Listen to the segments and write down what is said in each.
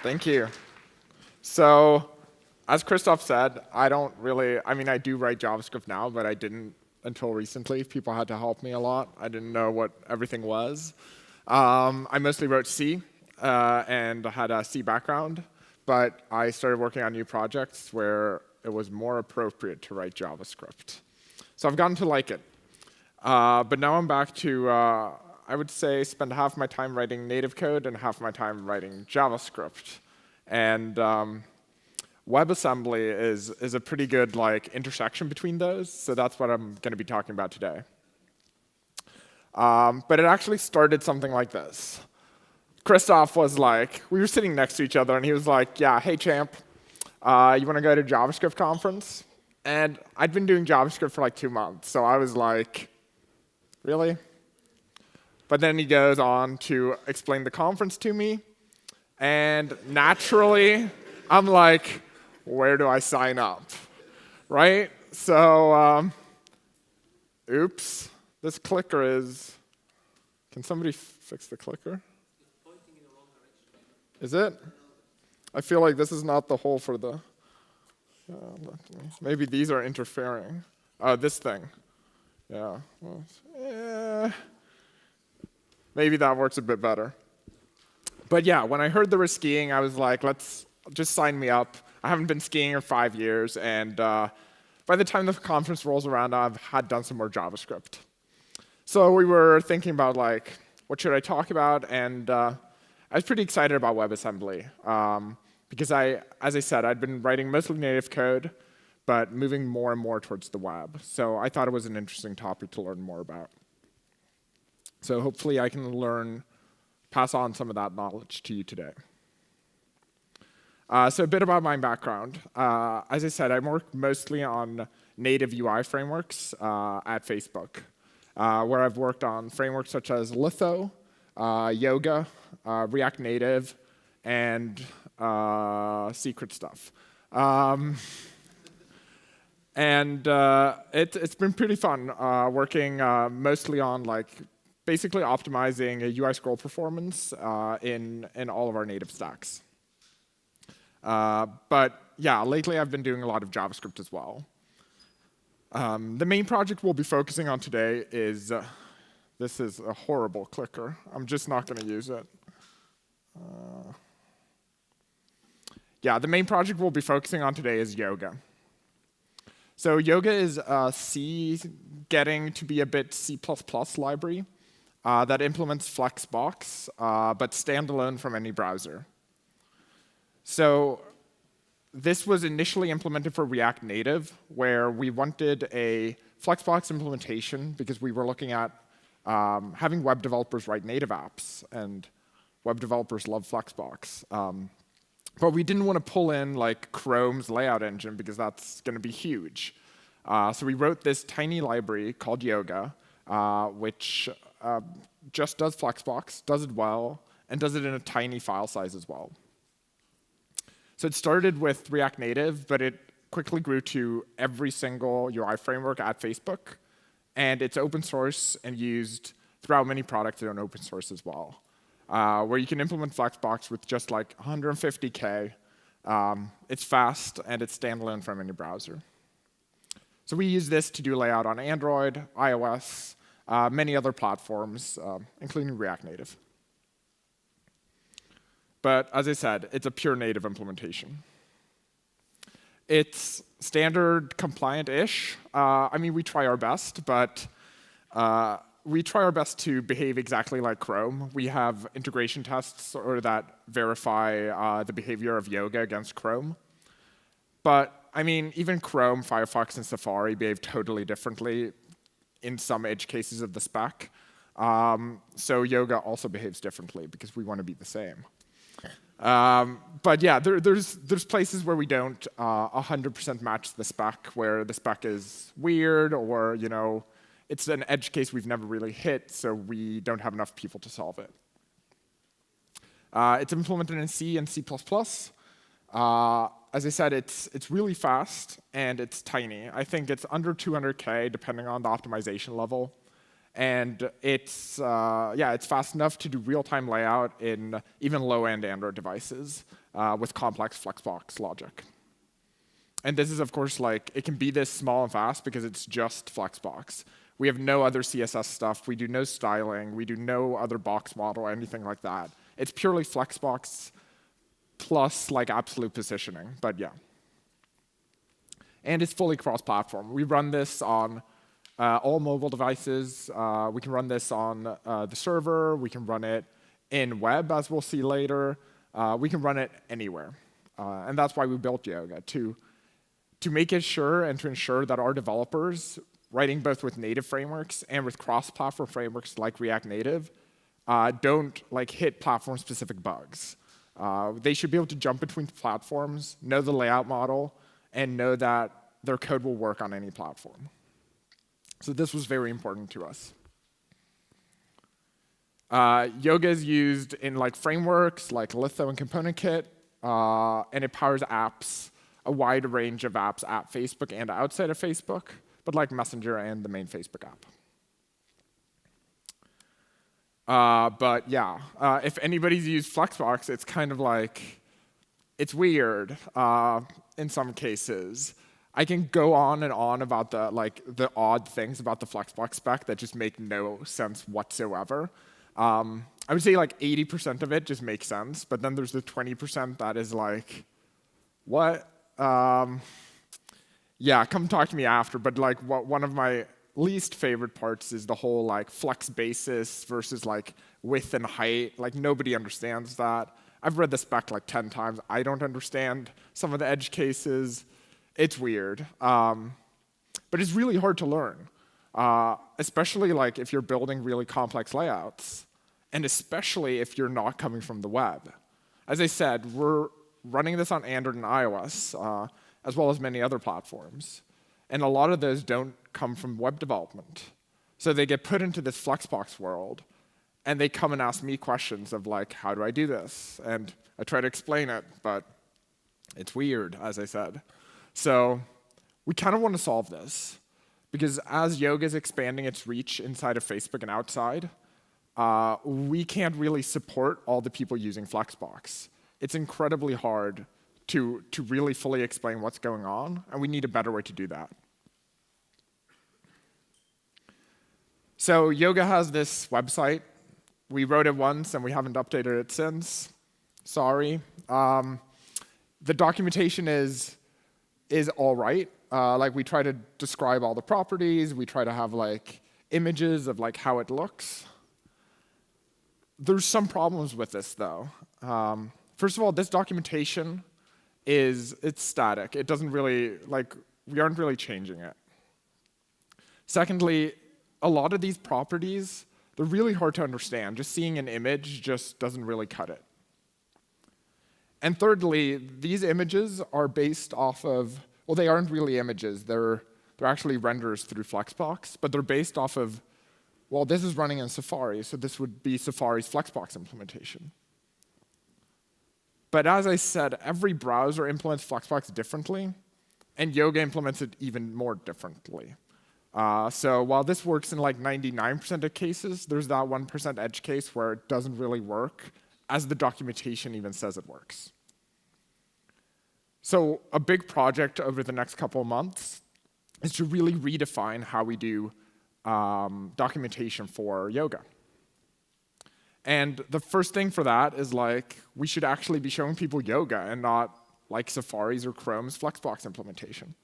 Thank you. So, as Christoph said, I do write JavaScript now, but I didn't until recently. People had to help me a lot. I didn't know what everything was. I mostly wrote C, and had a C background, but I started working on new projects where it was more appropriate to write JavaScript. So I've gotten to like it. But now I'm back to, I would say, spend half my time writing native code and half my time writing JavaScript. And WebAssembly is a pretty good intersection between those, so that's what I'm going to be talking about today. But it actually started something like this. Christoph was like, we were sitting next to each other, and he was like, yeah, hey, champ, you want to go to JavaScript conference? And I'd been doing JavaScript for like 2 months, so I was like, really? But then he goes on to explain the conference to me, and naturally, I'm like, where do I sign up, right? So, oops, this clicker is, can somebody fix the clicker? It's pointing in the wrong direction. Is it? I feel like this is not the hole for the, maybe these are interfering. This thing, yeah. Well, maybe that works a bit better. But yeah, when I heard there was skiing, I was like, let's just sign me up. I haven't been skiing in 5 years, and by the time the conference rolls around, I've done some more JavaScript. So we were thinking about what should I talk about, and I was pretty excited about WebAssembly because as I said, I'd been writing mostly native code, but moving more and more towards the web. So I thought it was an interesting topic to learn more about. So hopefully I can pass on some of that knowledge to you today. So a bit about my background. As I said, I work mostly on native UI frameworks at Facebook, where I've worked on frameworks such as Litho, Yoga, React Native, and secret stuff. It's been pretty fun working mostly on basically optimizing UI scroll performance in all of our native stacks. But yeah, lately I've been doing a lot of JavaScript as well. The main project we'll be focusing on today is, this is a horrible clicker. I'm just not going to use it. Yeah, the main project we'll be focusing on today is Yoga. So Yoga is a C getting to be a bit C++ library that implements Flexbox, but standalone from any browser. So this was initially implemented for React Native, where we wanted a Flexbox implementation because we were looking at having web developers write native apps, and web developers love Flexbox. But we didn't want to pull in Chrome's layout engine because that's going to be huge. So we wrote this tiny library called Yoga, which just does Flexbox, does it well, and does it in a tiny file size as well. So it started with React Native, but it quickly grew to every single UI framework at Facebook. And it's open source and used throughout many products that are open source as well, where you can implement Flexbox with just 150K. It's fast, and it's standalone from any browser. So we use this to do layout on Android, iOS, many other platforms, including React Native. But as I said, it's a pure native implementation. It's standard compliant-ish. I mean, we try our best, but we try our best to behave exactly like Chrome. We have integration tests that verify the behavior of Yoga against Chrome. But I mean, even Chrome, Firefox, and Safari behave totally differently in some edge cases of the spec. So Yoga also behaves differently because we want to be the same. But yeah, there's places where we don't 100% match the spec, where the spec is weird, or it's an edge case we've never really hit, so we don't have enough people to solve it. It's implemented in C and C++. As I said, it's really fast and it's tiny. I think it's under 200K, depending on the optimization level. And it's fast enough to do real-time layout in even low-end Android devices. with complex flexbox logic. And this is, of course, like, it can be this small and fast because it's just flexbox. We have no other CSS stuff. We do no styling. We do no other box model or anything like that. It's purely flexbox plus like absolute positioning, but yeah. And it's fully cross-platform. We run this on all mobile devices. We can run this on the server. We can run it in web, as we'll see later. We can run it anywhere. And that's why we built Yoga, to make it sure and to ensure that our developers, writing both with native frameworks and with cross-platform frameworks like React Native, don't like hit platform-specific bugs. They should be able to jump between platforms, know the layout model, and know that their code will work on any platform. So this was very important to us. Yoga is used in like frameworks like Litho and ComponentKit, and it powers apps, a wide range of apps at Facebook and outside of Facebook, but like Messenger and the main Facebook app. But yeah, if anybody's used Flexbox, it's kind of like, it's weird in some cases. I can go on and on about the odd things about the Flexbox spec that just make no sense whatsoever. I would say like 80% of it just makes sense, but then there's the 20% that is like, what? Yeah, come talk to me after, but like one of my least favorite parts is the whole like flex basis versus like width and height. Like nobody understands that. I've read the spec like 10 times. I don't understand some of the edge cases. It's weird, but it's really hard to learn, especially like if you're building really complex layouts, and especially if you're not coming from the web. As I said, we're running this on Android and iOS, as well as many other platforms, and a lot of those don't come from web development. So they get put into this Flexbox world, and they come and ask me questions of like, how do I do this? And I try to explain it, but it's weird, as I said. So we kind of want to solve this, because as Yoga is expanding its reach inside of Facebook and outside, we can't really support all the people using Flexbox. It's incredibly hard to really fully explain what's going on, and we need a better way to do that. So Yoga has this website. We wrote it once, and we haven't updated it since. Sorry. The documentation is all right. Like we try to describe all the properties. We try to have like images of like how it looks. There's some problems with this though. First of all, this documentation it's static. It doesn't really, like, we aren't really changing it. Secondly, a lot of these properties, they're really hard to understand. Just seeing an image just doesn't really cut it. And thirdly, these images are based off of, well, they aren't really images. They're actually renders through Flexbox, but they're based off of, well, this is running in Safari, so this would be Safari's Flexbox implementation. But as I said, every browser implements Flexbox differently, and Yoga implements it even more differently. So while this works in like 99% of cases, there's that 1% edge case where it doesn't really work, as the documentation even says it works. So a big project over the next couple of months is to really redefine how we do documentation for Yoga. And the first thing for that is like, we should actually be showing people Yoga and not like Safari's or Chrome's Flexbox implementation.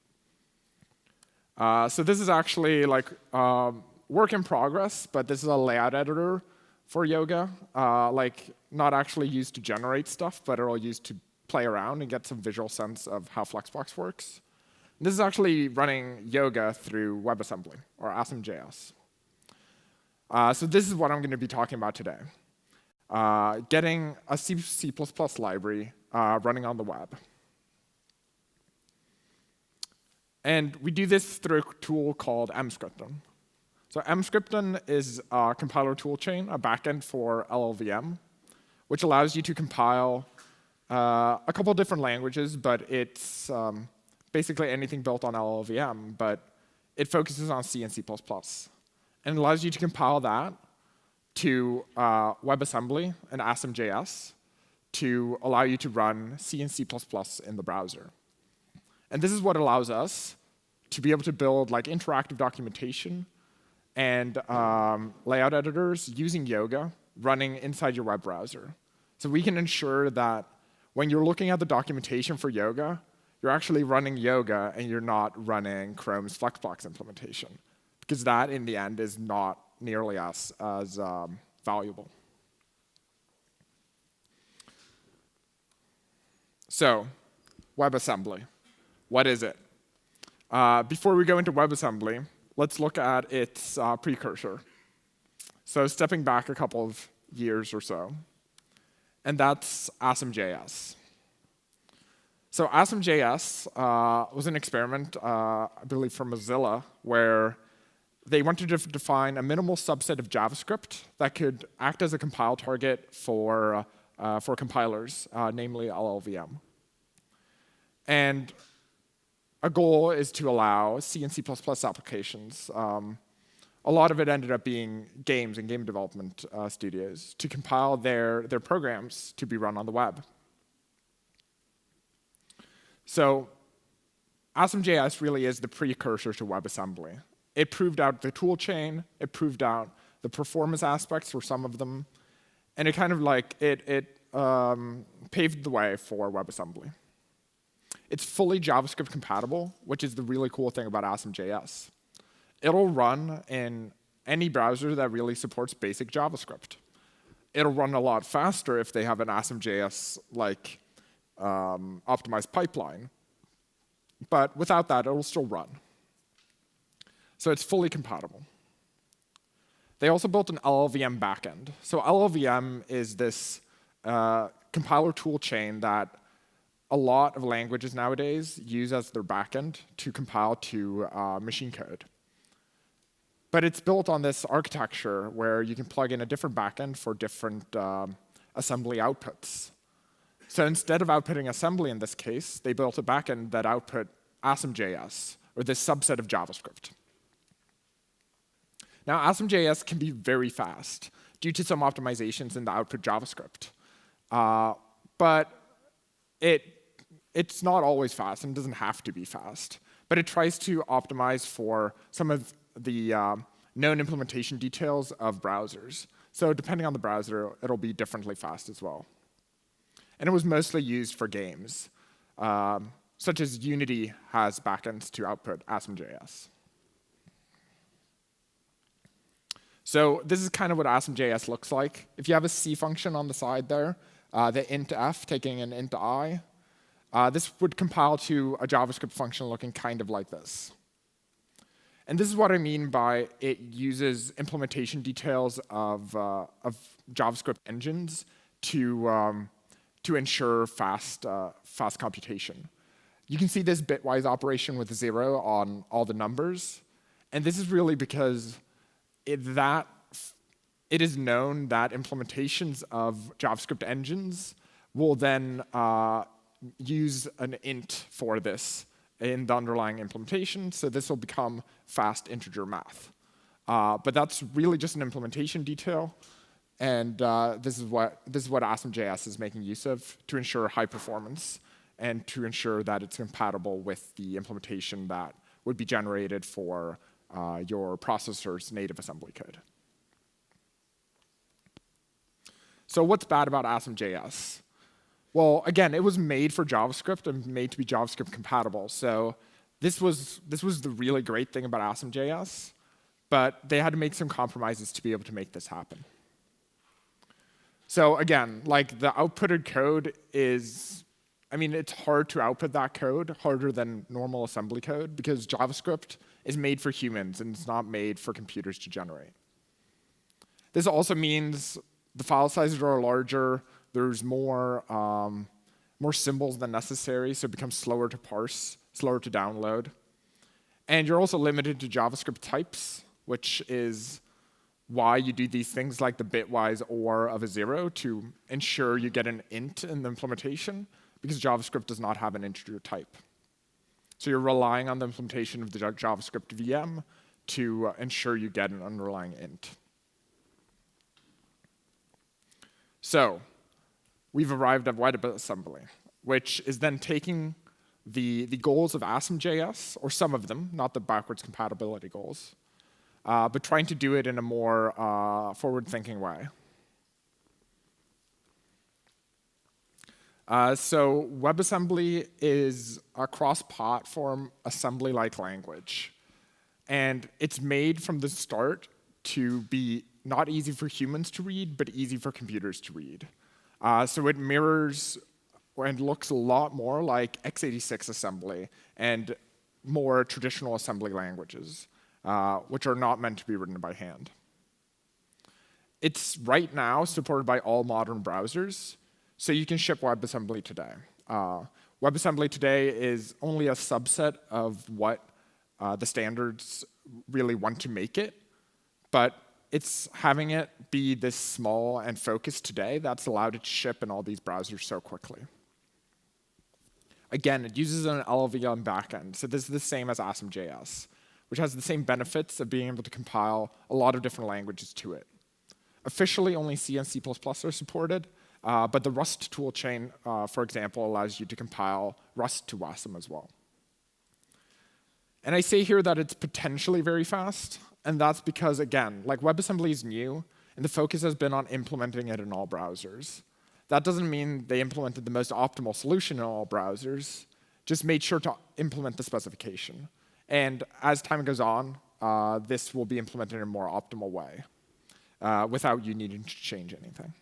So this is actually like work in progress, but this is a layout editor for Yoga, like not actually used to generate stuff, but it'll used to play around and get some visual sense of how Flexbox works. And this is actually running Yoga through WebAssembly, or Assam Jas. So this is what I'm going to be talking about today. Getting a C++ library running on the web. And we do this through a tool called mscripton. So mscripton is a compiler toolchain, a backend for LLVM, which allows you to compile a couple different languages, but it's basically anything built on LLVM, but it focuses on C and C++. And allows you to compile that to WebAssembly and Assam Jas to allow you to run C and C++ in the browser. And this is what allows us to be able to build like interactive documentation and layout editors using Yoga running inside your web browser. So we can ensure that when you're looking at the documentation for Yoga, you're actually running Yoga and you're not running Chrome's Flexbox implementation, because that, in the end, is not nearly as valuable. So, WebAssembly. What is it? Before we go into WebAssembly, let's look at its precursor. So stepping back a couple of years or so, and that's Assam Jas. So Assam Jas was an experiment, I believe, from Mozilla, where they wanted to define a minimal subset of JavaScript that could act as a compile target for compilers, namely LLVM. And a goal is to allow C and C++ applications. A lot of it ended up being games and game development studios to compile their programs to be run on the web. So Assam Jas really is the precursor to WebAssembly. It proved out the tool chain, it proved out the performance aspects for some of them, and it kind of like, paved the way for WebAssembly. It's fully JavaScript compatible, which is the really cool thing about Assam Jas. It'll run in any browser that really supports basic JavaScript. It'll run a lot faster if they have an Assam Jas like optimized pipeline. But without that, it'll still run. So it's fully compatible. They also built an LLVM backend. So LLVM is this compiler tool chain that a lot of languages nowadays use as their backend to compile to machine code. But it's built on this architecture where you can plug in a different backend for different assembly outputs. So instead of outputting assembly in this case, they built a backend that output Assam Jas, or this subset of JavaScript. Now, Assam Jas can be very fast due to some optimizations in the output JavaScript. But it's not always fast and doesn't have to be fast. But it tries to optimize for some of the known implementation details of browsers. So depending on the browser, it'll be differently fast as well. And it was mostly used for games, such as Unity has backends to output Assam Jas. So this is kind of what Assam Jas looks like. If you have a C function on the side there, the int f taking an int I, this would compile to a JavaScript function looking kind of like this. And this is what I mean by it uses implementation details of JavaScript engines to ensure fast computation. You can see this bitwise operation with 0 on all the numbers. And this is really because it is known that implementations of JavaScript engines will then use an int for this in the underlying implementation, so this will become fast integer math. But that's really just an implementation detail, and this is what Assam Jas is making use of to ensure high performance and to ensure that it's compatible with the implementation that would be generated for your processor's native assembly code. So what's bad about Assam Jas? Well, again, it was made for JavaScript and made to be JavaScript compatible. So this was the really great thing about Assam Jas, but they had to make some compromises to be able to make this happen. So again, like the outputted code is, it's hard to output that code, harder than normal assembly code, because JavaScript is made for humans and it's not made for computers to generate. This also means the file sizes are larger. There's more symbols than necessary, so it becomes slower to parse, slower to download. And you're also limited to JavaScript types, which is why you do these things like the bitwise OR of a 0 to ensure you get an int in the implementation, because JavaScript does not have an integer type. So you're relying on the implementation of the JavaScript VM to ensure you get an underlying int. So we've arrived at WebAssembly, which is then taking the goals of Assam Jas, or some of them, not the backwards compatibility goals, but trying to do it in a more forward-thinking way. So WebAssembly is a cross-platform assembly-like language. And it's made from the start to be not easy for humans to read, but easy for computers to read. So it mirrors and looks a lot more like x86 assembly and more traditional assembly languages, which are not meant to be written by hand. It's right now supported by all modern browsers, so you can ship WebAssembly today. WebAssembly today is only a subset of what the standards really want to make it, but it's having it be this small and focused today that's allowed it to ship in all these browsers so quickly. Again, it uses an LLVM backend, so this is the same as Assam Jas, which has the same benefits of being able to compile a lot of different languages to it. Officially, only C and C++ are supported, but the Rust toolchain, for example, allows you to compile Rust to Assam as well. And I say here that it's potentially very fast, and that's because, again, like WebAssembly is new, and the focus has been on implementing it in all browsers. That doesn't mean they implemented the most optimal solution in all browsers, just made sure to implement the specification. And as time goes on, this will be implemented in a more optimal way, without you needing to change anything.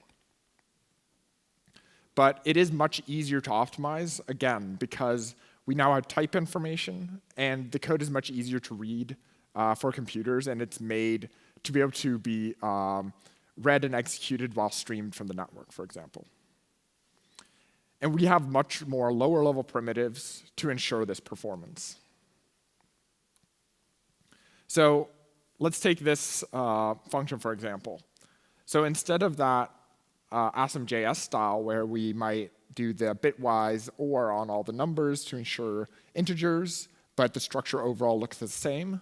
But it is much easier to optimize, again, because we now have type information, and the code is much easier to read for computers, and it's made to be able to be read and executed while streamed from the network, for example. And we have much more lower-level primitives to ensure this performance. So let's take this function, for example. So instead of that Assam Jas style, where we might do the bitwise OR on all the numbers to ensure integers, but the structure overall looks the same,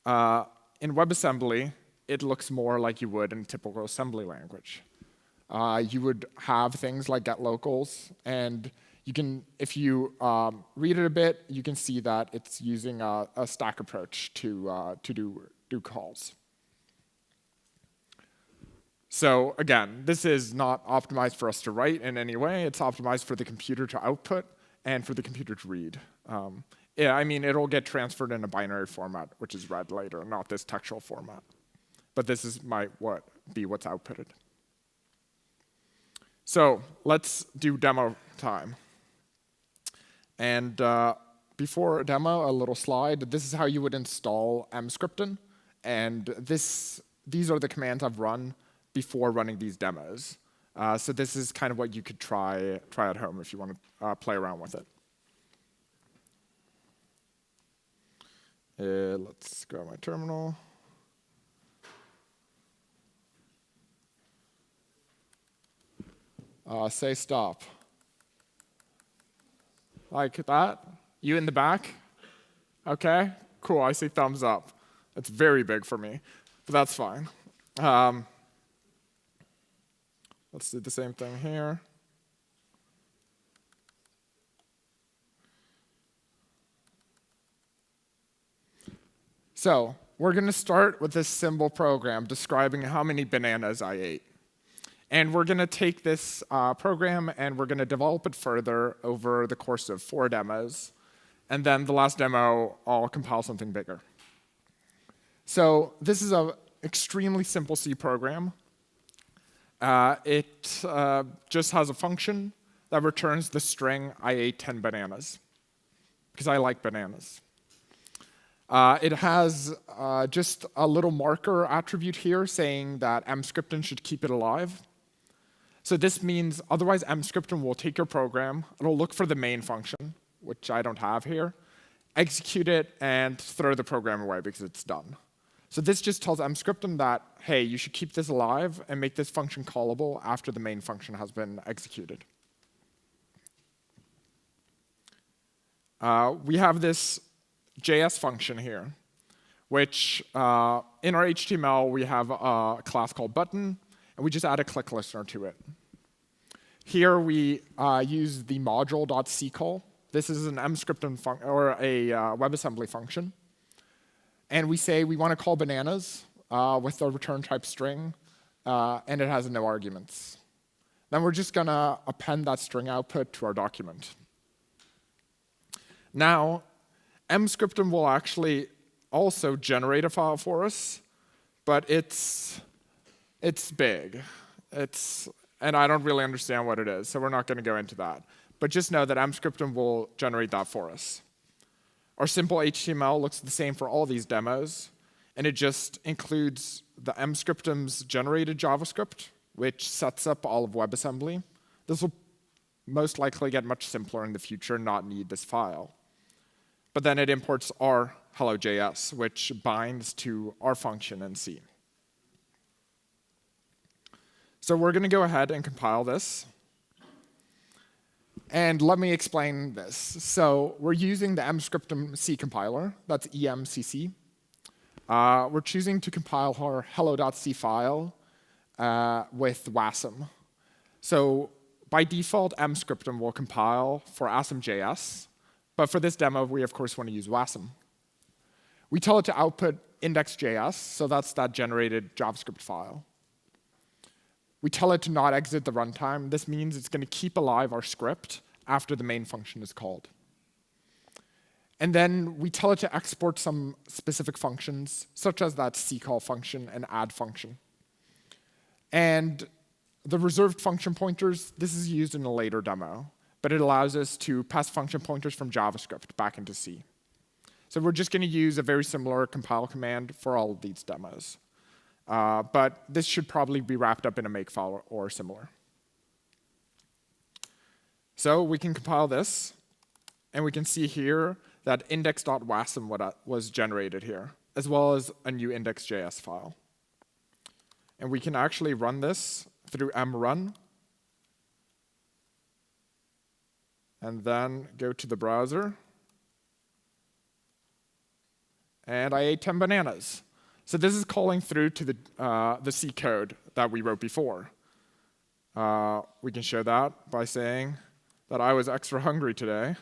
in WebAssembly, it looks more like you would in a typical assembly language. You would have things like get locals, and you can, if you read it a bit, you can see that it's using a stack approach to do calls. So again, this is not optimized for us to write in any way. It's optimized for the computer to output and for the computer to read. Yeah, I mean, it'll get transferred in a binary format, which is read later, not this textual format. But this might be what's outputted. So let's do demo time. And before demo, a little slide. This is how you would install mscripten. And these are the commands I've run before running these demos. So this is kind of what you could try at home if you want to play around with it. Let's go to my terminal. Say stop. Like that? You in the back? Okay, cool, I see thumbs up. It's very big for me, but that's fine. Let's do the same thing here. So we're going to start with this simple program describing how many bananas I ate. And we're going to take this program and we're going to develop it further over the course of 4 demos. And then the last demo, I'll compile something bigger. So this is an extremely simple C program. It just has a function that returns the string, I ate 10 bananas, because I like bananas. It has just a little marker attribute here saying that mscripten should keep it alive. So this means otherwise mscripten will take your program, it'll look for the main function, which I don't have here, execute it, and throw the program away because it's done. So this just tells mscripten that, hey, you should keep this alive and make this function callable after the main function has been executed. We have this JS function here, which in our HTML we have a class called button, and we just add a click listener to it. Here we use the module.c call. This is an mscriptum or a WebAssembly function. And we say we want to call bananas with a return type string, and it has no arguments. Then we're just going to append that string output to our document. Now, mscriptum will actually also generate a file for us, but it's big. And I don't really understand what it is, so we're not going to go into that. But just know that mscriptum will generate that for us. Our simple HTML looks the same for all these demos, and it just includes the mscriptum's generated JavaScript, which sets up all of WebAssembly. This will most likely get much simpler in the future and not need this file. But then it imports our hello.js, which binds to our function in C. So we're going to go ahead and compile this. And let me explain this. So we're using the mscriptum C compiler. That's emcc. We're choosing to compile our hello.c file with wasm. So by default, mscriptum will compile for Assam Jas. But for this demo, we, of course, want to use wasm. We tell it to output index.js, so that's that generated JavaScript file. We tell it to not exit the runtime. This means it's going to keep alive our script after the main function is called. And then we tell it to export some specific functions, such as that ccall function and add function. And the reserved function pointers, this is used in a later demo, but it allows us to pass function pointers from JavaScript back into C. So we're just going to use a very similar compile command for all of these demos. But this should probably be wrapped up in a makefile or similar. So we can compile this, and we can see here that index.wasm was generated here, as well as a new index.js file. And we can actually run this through mrun, and then go to the browser. And I ate 10 bananas. So this is calling through to the C code that we wrote before. We can show that by saying that I was extra hungry today.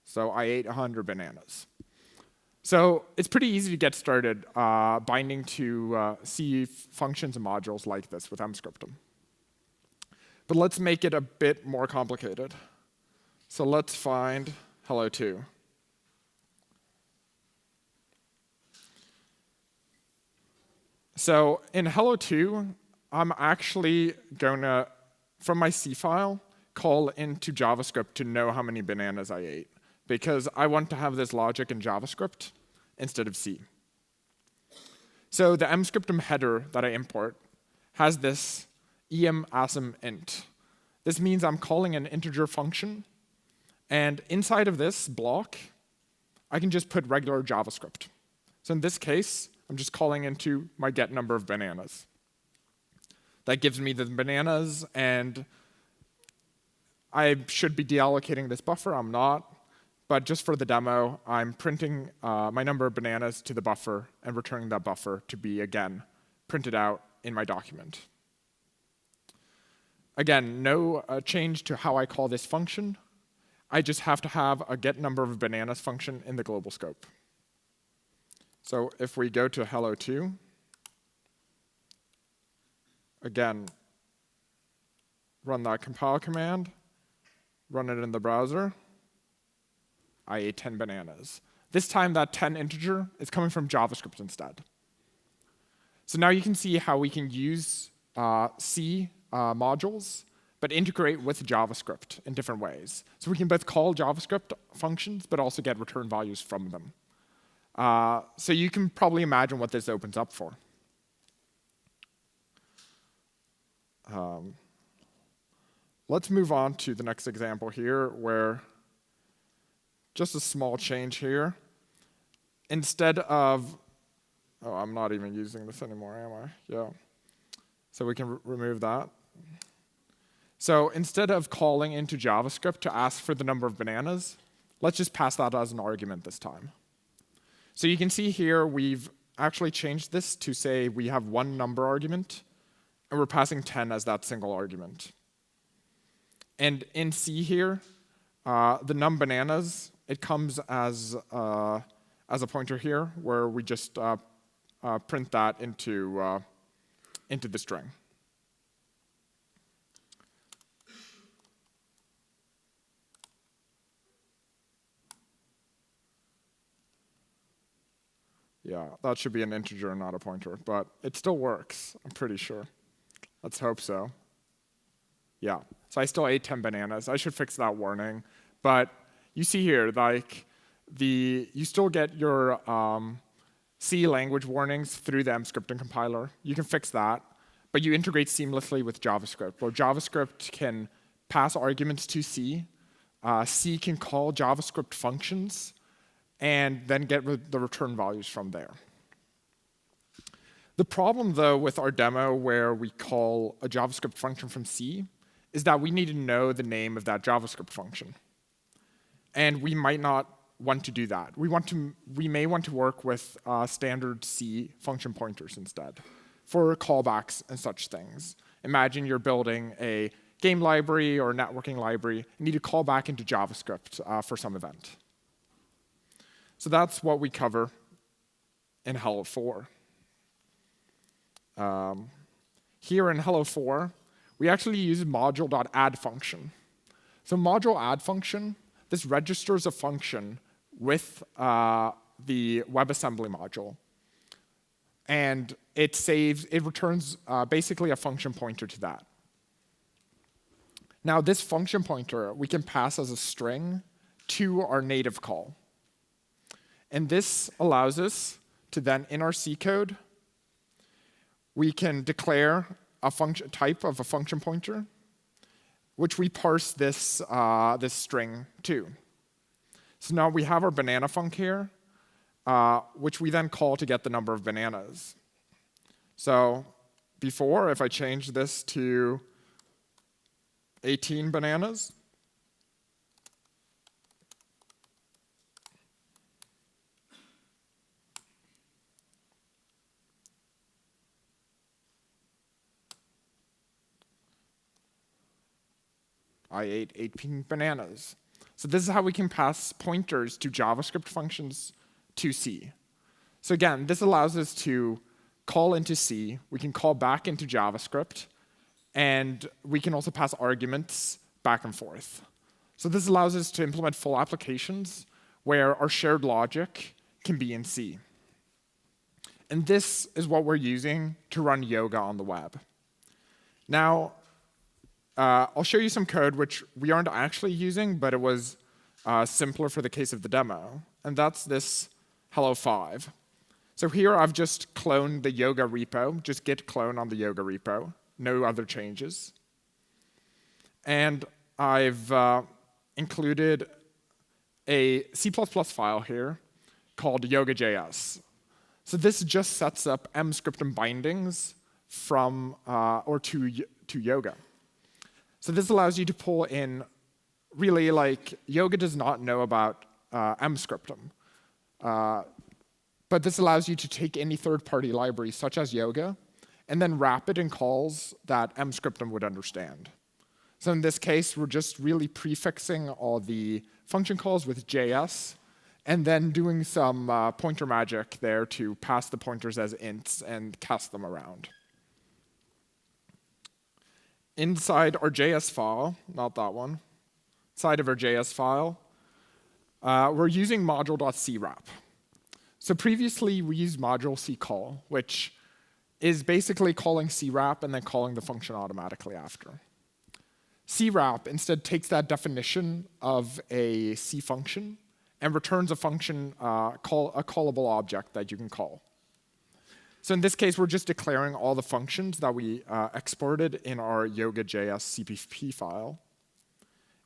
So I ate 100 bananas. So it's pretty easy to get started binding to C functions and modules like this with mscriptum. But let's make it a bit more complicated. So let's find hello2. So in hello2, I'm actually going to, from my C file, call into JavaScript to know how many bananas I ate, because I want to have this logic in JavaScript instead of C. So the mscriptum header that I import has this em_assam int. This means I'm calling an integer function. And inside of this block, I can just put regular JavaScript. So in this case, I'm just calling into my get number of bananas. That gives me the bananas, and I should be deallocating this buffer. I'm not. But just for the demo, I'm printing my number of bananas to the buffer and returning that buffer to be, again, printed out in my document. Again, no change to how I call this function. I just have to have a get number of bananas function in the global scope. So if we go to hello2, again, run that compile command, run it in the browser, I ate 10 bananas. This time that 10 integer is coming from JavaScript instead. So now you can see how we can use C modules but integrate with JavaScript in different ways. So we can both call JavaScript functions, but also get return values from them. So you can probably imagine what this opens up for. Let's move on to the next example here, where just a small change here. Instead of, oh, I'm not even using this anymore, am I? Yeah. So we can remove that. So instead of calling into JavaScript to ask for the number of bananas, let's just pass that as an argument this time. So you can see here we've actually changed this to say we have one number argument, and we're passing 10 as that single argument. And in C here, the num bananas, it comes as a pointer here, where we just print that into the string. Yeah, that should be an integer, not a pointer, but it still works, I'm pretty sure. Let's hope so. Yeah, so I still ate 10 bananas. I should fix that warning. But you see here, like, you still get your C language warnings through the Emscripten compiler. You can fix that, but you integrate seamlessly with JavaScript, where JavaScript can pass arguments to C. C can call JavaScript functions, and then get the return values from there. The problem, though, with our demo where we call a JavaScript function from C is that we need to know the name of that JavaScript function. And we might not want to do that. We may want to work with standard C function pointers instead for callbacks and such things. Imagine you're building a game library or a networking library. You need to call back into JavaScript for some event. So that's what we cover in Hello 4. Here in Hello 4, we actually use module.add function. So module add function, this registers a function with the WebAssembly module. And it returns basically a function pointer to that. Now this function pointer we can pass as a string to our native call. And this allows us to then, in our C code, we can declare a function type of a function pointer, which we parse this string to. So now we have our banana func here, which we then call to get the number of bananas. So before, if I change this to 18 bananas, I ate 18 bananas. So this is how we can pass pointers to JavaScript functions to C. So again, this allows us to call into C. We can call back into JavaScript. And we can also pass arguments back and forth. So this allows us to implement full applications where our shared logic can be in C. And this is what we're using to run Yoga on the web. Now, I'll show you some code which we aren't actually using, but it was simpler for the case of the demo. And that's this Hello 5. So here I've just cloned the Yoga repo, just git clone on the Yoga repo, no other changes. And I've included a C++ file here called yoga.js. So this just sets up Emscripten bindings from or to Yoga. So this allows you to pull in, really, like, Yoga does not know about Emscripten. But this allows you to take any third-party library, such as Yoga, and then wrap it in calls that Emscripten would understand. So in this case, we're just really prefixing all the function calls with JS, and then doing some pointer magic there to pass the pointers as ints and cast them around. Inside our JS file, not that one, inside of our JS file, we're using module.crap. So previously, we used moduleccall, which is basically calling crap and then calling the function automatically after. Crap instead takes that definition of a C function and returns a function, a callable object that you can call. So in this case, we're just declaring all the functions that we exported in our yoga.js CPP file.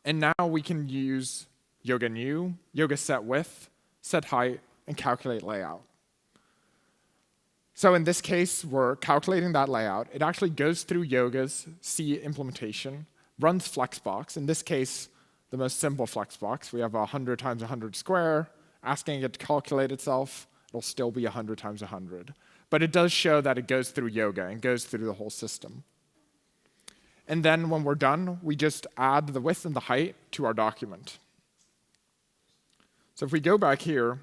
And now we can use yoga new, yoga set width, set height, and calculate layout. So in this case, we're calculating that layout. It actually goes through Yoga's C implementation, runs Flexbox. In this case, the most simple Flexbox. We have a 100 times 100 square, asking it to calculate itself, It'll still be 100 times 100. But it does show that it goes through Yoga and goes through the whole system. And then when we're done, we just add the width and the height to our document. So if we go back here,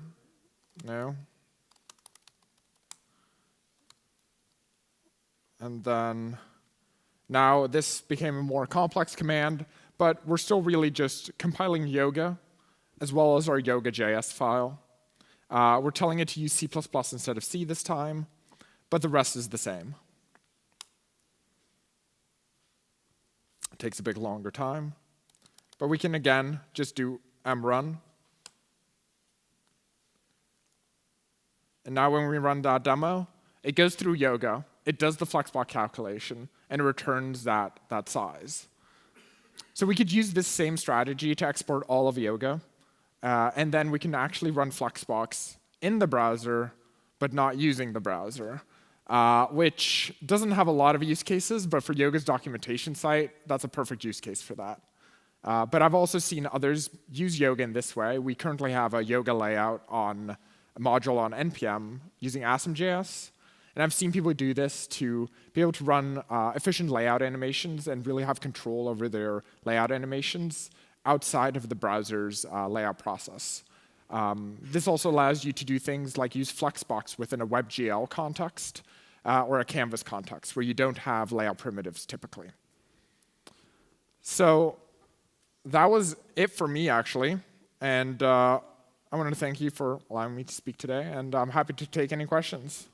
and then now this became a more complex command, but we're still really just compiling Yoga as well as our Yoga.js file. We're telling it to use C++ instead of C this time, but the rest is the same. It takes a bit longer time, but we can again just do mrun. And now when we run that demo, it goes through Yoga, it does the flexbox calculation, and it returns that size. So we could use this same strategy to export all of Yoga, and then we can actually run Flexbox in the browser, but not using the browser, which doesn't have a lot of use cases, but for Yoga's documentation site, that's a perfect use case for that. But I've also seen others use Yoga in this way. We currently have a Yoga layout on a module on NPM using Assam Jas. And I've seen people do this to be able to run efficient layout animations and really have control over their layout animations outside of the browser's layout process. This also allows you to do things like use Flexbox within a WebGL context or a Canvas context where you don't have layout primitives typically. So that was it for me, actually. And I wanted to thank you for allowing me to speak today, and I'm happy to take any questions.